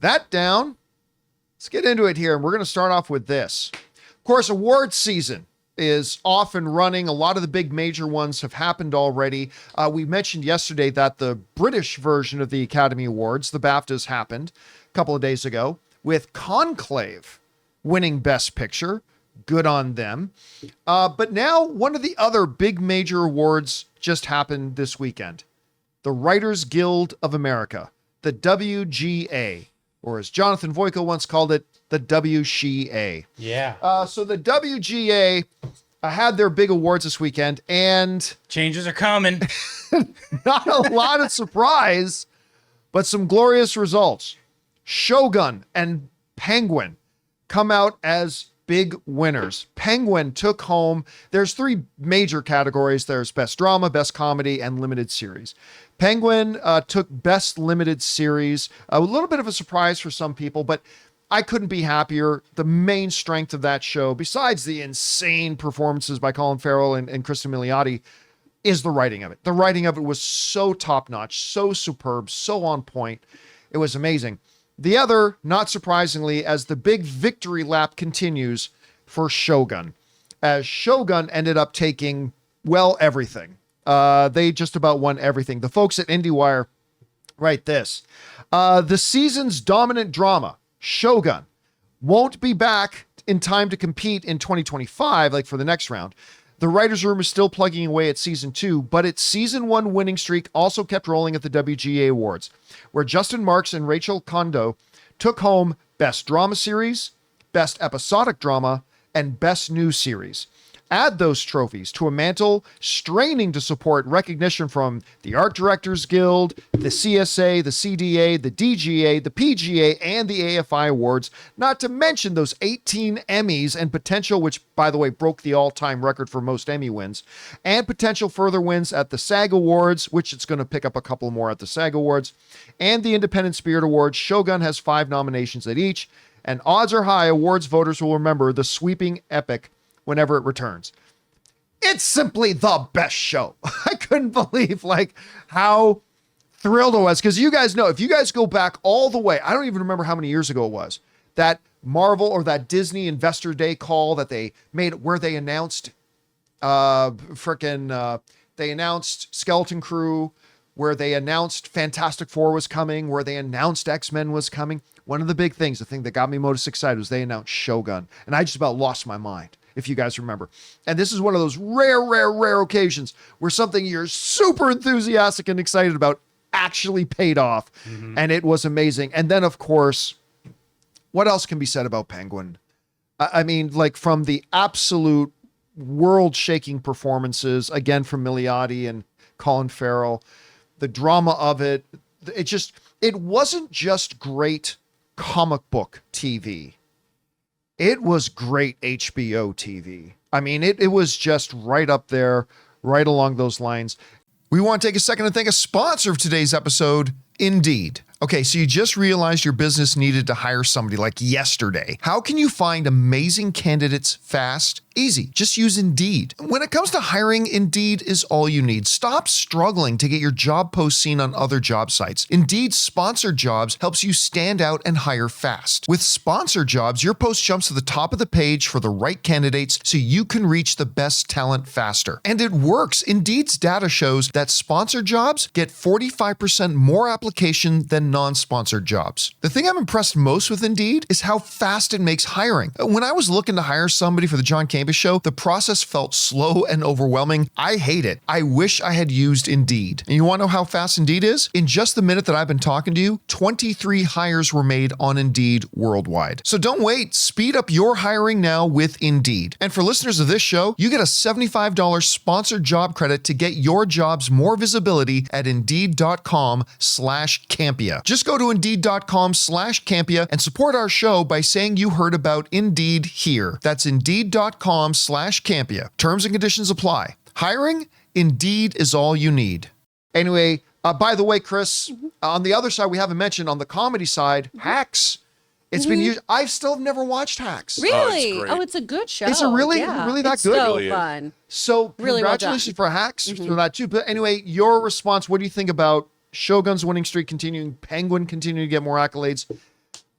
That down, let's get into it here. And we're going to start off with this. Of course, awards season is off and running. A lot of the big major ones have happened already. We mentioned yesterday that the British version of the Academy Awards, the BAFTAs, happened a couple of days ago with Conclave winning Best Picture. Good on them. But now one of the other big major awards just happened this weekend. The Writers Guild of America, the WGA, or as Jonathan Voico once called it, the WGA. Yeah. So the WGA had their big awards this weekend, and Changes are coming. not a lot of surprise, but some glorious results. Shogun and Penguin come out as big winners. Penguin took home, there's three major categories. There's Best Drama, Best Comedy, and Limited Series. Penguin took Best Limited Series. A little bit of a surprise for some people, but I couldn't be happier. The main strength of that show, besides the insane performances by Colin Farrell and Kristen Milioti, is the writing of it. The writing of it was so top-notch, so superb, so on point. It was amazing. The other, not surprisingly, as the big victory lap continues for Shogun, as Shogun ended up taking, well, everything. They just about won everything. The folks at IndieWire write this. The season's dominant drama, Shogun, won't be back in time to compete in 2025, like for the next round. The writer's room is still plugging away at season 2, but its season 1 winning streak also kept rolling at the WGA Awards, where Justin Marks and Rachel Kondo took home Best Drama Series, Best Episodic Drama, and Best New Series. Add those trophies to a mantle straining to support recognition from the Art Directors Guild, the CSA, the CDA, the DGA, the PGA, and the AFI Awards, not to mention those 18 Emmys and potential, which, by the way, broke the all-time record for most Emmy wins, and potential further wins at the SAG Awards, which it's going to pick up a couple more at the SAG Awards, and the Independent Spirit Awards. Shogun has 5 nominations at each, and odds are high awards voters will remember the sweeping epic whenever it returns. It's simply the best show. I couldn't believe how thrilled I was, because you guys know, if you guys go back all the way, I don't even remember how many years ago it was, that Marvel or that Disney Investor Day call that they made where they announced they announced Skeleton Crew, where they announced Fantastic Four was coming, where they announced X-Men was coming. One of the big things, the thing that got me most excited, was they announced Shogun, and I just about lost my mind, if you guys remember. And this is one of those rare occasions where something you're super enthusiastic and excited about actually paid off. Mm-hmm. And it was amazing. And then, of course, what else can be said about Penguin? I mean, like, from the absolute world-shaking performances, again, from Milioti and Colin Farrell, the drama of it, it wasn't just great comic book TV. It was great HBO TV. I mean, it was just right up there, right along those lines. We want to take a second to thank a sponsor of today's episode, Indeed. Okay, so you just realized your business needed to hire somebody like yesterday. How can you find amazing candidates fast? Easy. Just use Indeed. When it comes to hiring, Indeed is all you need. Stop struggling to get your job post seen on other job sites. Indeed's Sponsored Jobs helps you stand out and hire fast. With Sponsored Jobs, your post jumps to the top of the page for the right candidates so you can reach the best talent faster. And it works. Indeed's data shows that sponsored jobs get 45% more application than non-sponsored jobs. The thing I'm impressed most with Indeed is how fast it makes hiring. When I was looking to hire somebody for the John Campea Show, the process felt slow and overwhelming. I hate it. I wish I had used Indeed. And you want to know how fast Indeed is? In just the minute that I've been talking to you, 23 hires were made on Indeed worldwide. So don't wait. Speed up your hiring now with Indeed. And for listeners of this show, you get a $75 sponsored job credit to get your jobs more visibility at Indeed.com/Campea. Just go to Indeed.com/Campea and support our show by saying you heard about Indeed here. That's Indeed.com/Campea. Terms and conditions apply. Hiring? Indeed is all you need. Anyway, by the way, Chris, on the other side, we haven't mentioned, on the comedy side, Hacks. It's been used. I still have never watched Hacks. Really? Oh, it's a good show. Is it really that it's good? So really fun. So really congratulations for Hacks for that too. But anyway, your response, what do you think about Shogun's winning streak continuing, Penguin continuing to get more accolades?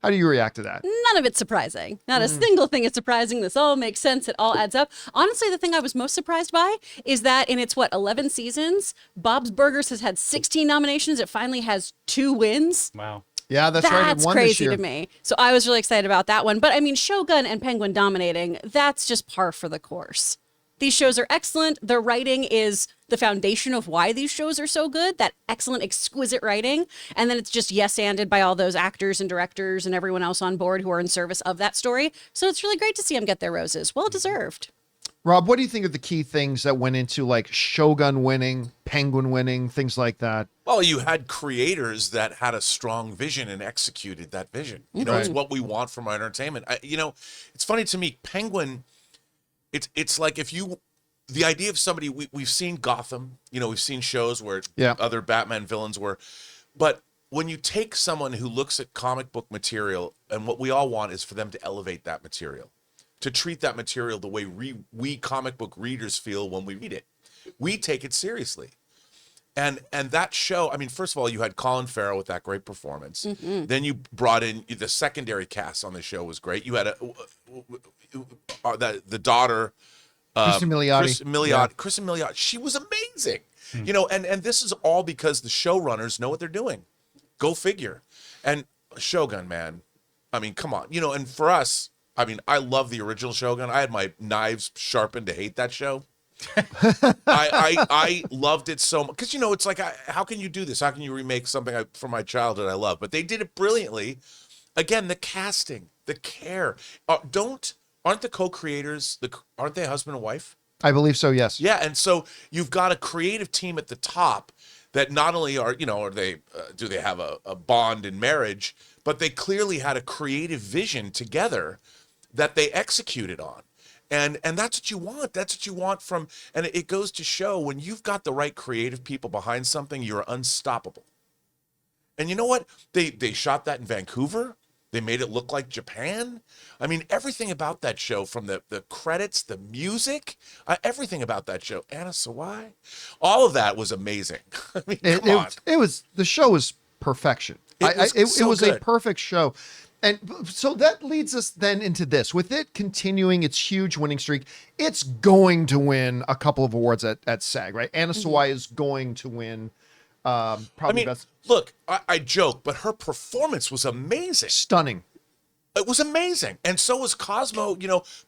How do you react to that? None of it's surprising. Not a single thing is surprising. This all makes sense. It all adds up. Honestly, the thing I was most surprised by is that in its, 11 seasons, Bob's Burgers has had 16 nominations. It finally has 2 wins. Wow. Yeah, that's right. It That's won this crazy year. to me. So I was really excited about that one. But I mean, Shogun and Penguin dominating, that's just par for the course. These shows are excellent. Their writing is the foundation of why these shows are so good, that excellent, exquisite writing. And then it's just yes-anded by all those actors and directors and everyone else on board who are in service of that story. So it's really great to see them get their roses. Well deserved. Rob, what do you think of the key things that went into like Shogun winning, Penguin winning, things like that? Well, you had creators that had a strong vision and executed that vision. You know, it's what we want from our entertainment. It's funny to me, Penguin, it's like if you, the idea of somebody, we've seen Gotham, we've seen shows where other Batman villains were, but when you take someone who looks at comic book material, and what we all want is for them to elevate that material, to treat that material the way we comic book readers feel when we read it. We take it seriously. And that show, I mean, first of all, you had Colin Farrell with that great performance. Then you brought in the secondary cast on the show was great. You had the daughter, Kristen Milioti. Kristen Milioti. She was amazing. And this is all because the showrunners know what they're doing. Go figure. And Shogun, man, I mean, come on. And for us, I mean, I love the original Shogun. I had my knives sharpened to hate that show. I loved it so much because it's like, how can you do this? How can you remake something from my childhood I love? But they did it brilliantly. Again, the casting, the care. Aren't the co-creators? Aren't they husband and wife? I believe so. Yes. Yeah, and so you've got a creative team at the top that not only are do they have a bond in marriage, but they clearly had a creative vision together that they executed on. And that's what you want. That's what you want and it goes to show when you've got the right creative people behind something, you're unstoppable. And you know what? They shot that in Vancouver. They made it look like Japan. I mean, everything about that show, from the credits, the music, everything about that show, Anna Sawai, all of that was amazing. I mean, come on. The show was perfection. It was a perfect show. And so that leads us then into this. With it continuing its huge winning streak, it's going to win a couple of awards at SAG, right? Anna Sawai is going to win probably best. Look, I joke, but her performance was amazing. Stunning. It was amazing. And so was Cosmo.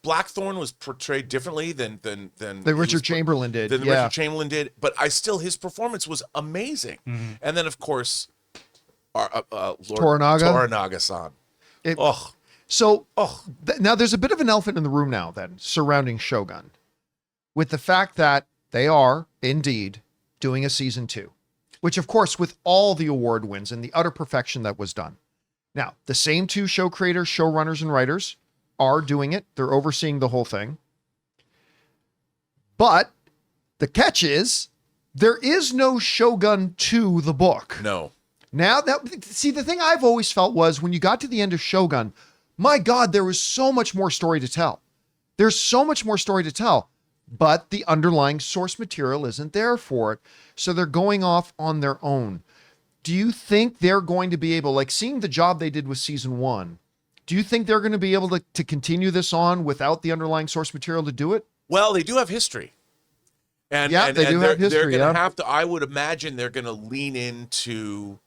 Blackthorn was portrayed differently than Richard Chamberlain did. Richard Chamberlain did. But his performance was amazing. Mm-hmm. And then, of course, our Lord Toranaga-san. Now there's a bit of an elephant in the room now then surrounding Shogun, with the fact that they are indeed doing a season 2, which of course with all the award wins and the utter perfection that was done. Now the same 2 show creators, showrunners, and writers are doing it. They're overseeing the whole thing. But the catch is there is no Shogun 2 the book. No. Now, the thing I've always felt was when you got to the end of Shogun, my God, there was so much more story to tell. There's so much more story to tell, but the underlying source material isn't there for it. So they're going off on their own. Do you think they're going to be able, like seeing the job they did with season 1, do you think they're going to be able to continue this on without the underlying source material to do it? Well, they do have history. They do have history. They're going to have to, I would imagine they're going to lean into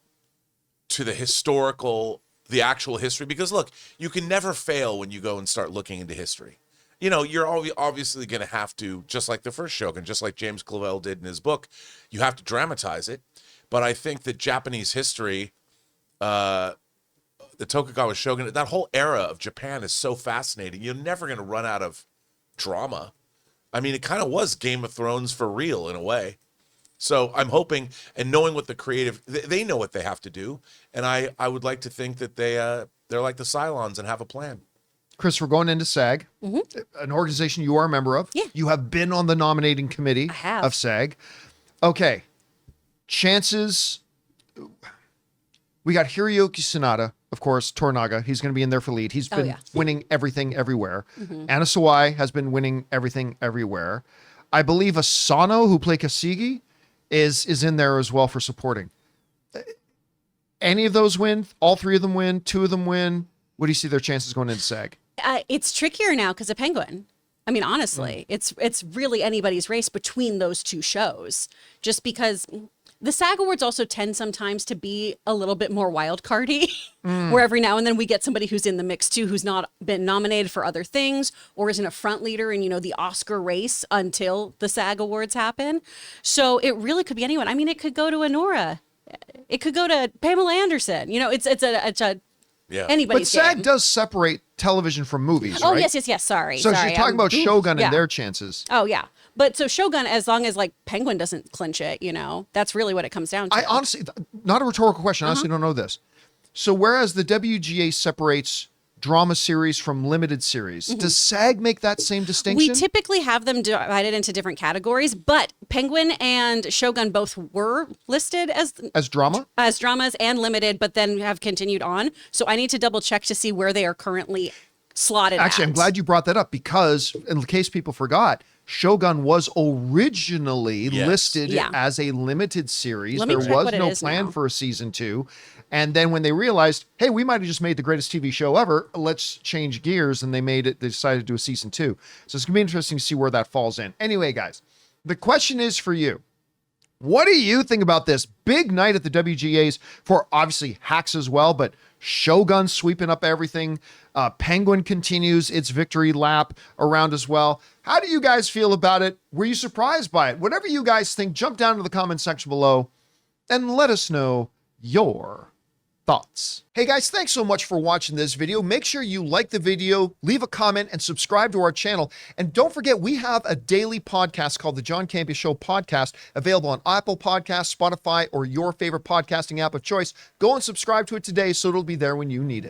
the actual history, because look, you can never fail when you go and start looking into history. You're obviously going to have to, just like the first Shogun, just like James Clavell did in his book, you have to dramatize it. But I think that Japanese history, the Tokugawa Shogun, that whole era of Japan is so fascinating. You're never going to run out of drama. I mean, it kind of was Game of Thrones for real in a way. So I'm hoping, and knowing what the creative, they know what they have to do. And I would like to think that they're like the Cylons and have a plan. Chris, we're going into SAG, an organization you are a member of. Yeah. You have been on the nominating committee of SAG. Okay. Chances, we got Hiroyuki Sanada, of course, Toranaga. He's going to be in there for lead. He's been winning everything everywhere. Anna Sawai has been winning everything everywhere. I believe Asano, who played Kasigi, is in there as well for supporting. Any of those win? All 3 of them win? 2 of them win? What do you see their chances going into SAG? It's trickier now because of Penguin. I mean, honestly, it's really anybody's race between those two shows, just because the SAG Awards also tend sometimes to be a little bit more wild cardy, where every now and then we get somebody who's in the mix too, who's not been nominated for other things or isn't a front leader in, the Oscar race until the SAG Awards happen. So it really could be anyone. I mean, it could go to Honora. It could go to Pamela Anderson. It's a Yeah. anybody's But SAG game. does separate television from movies, Oh, right? yes. Sorry. So sorry. she's talking about Shogun yeah. and their chances. Oh, yeah. But so Shogun, as long as Penguin doesn't clinch it, that's really what it comes down to. I honestly, not a rhetorical question, I honestly don't know this. So whereas the WGA separates drama series from limited series, does SAG make that same distinction? We typically have them divided into different categories, but Penguin and Shogun both were listed as drama? as dramas and limited, but then have continued on. So I need to double check to see where they are currently slotted Actually, at. I'm glad you brought that up because in case people forgot, Shogun was originally listed Yeah. as a limited series. Let me There check was what it no is plan now. for a season 2. And then when they realized, hey, we might have just made the greatest TV show ever, let's change gears. And they decided to do a season 2. So it's gonna be interesting to see where that falls in. Anyway, guys, the question is for you. What do you think about this big night at the WGAs for obviously Hacks as well, but Shogun sweeping up everything. Penguin continues its victory lap around as well. How do you guys feel about it? Were you surprised by it? Whatever you guys think, jump down to the comment section below and let us know your thoughts. Hey guys, thanks so much for watching this video. Make sure you like the video, leave a comment, and subscribe to our channel. And don't forget, we have a daily podcast called the John Campea Show podcast, available on Apple Podcasts, Spotify, or your favorite podcasting app of choice. Go and subscribe to it today so it'll be there when you need it.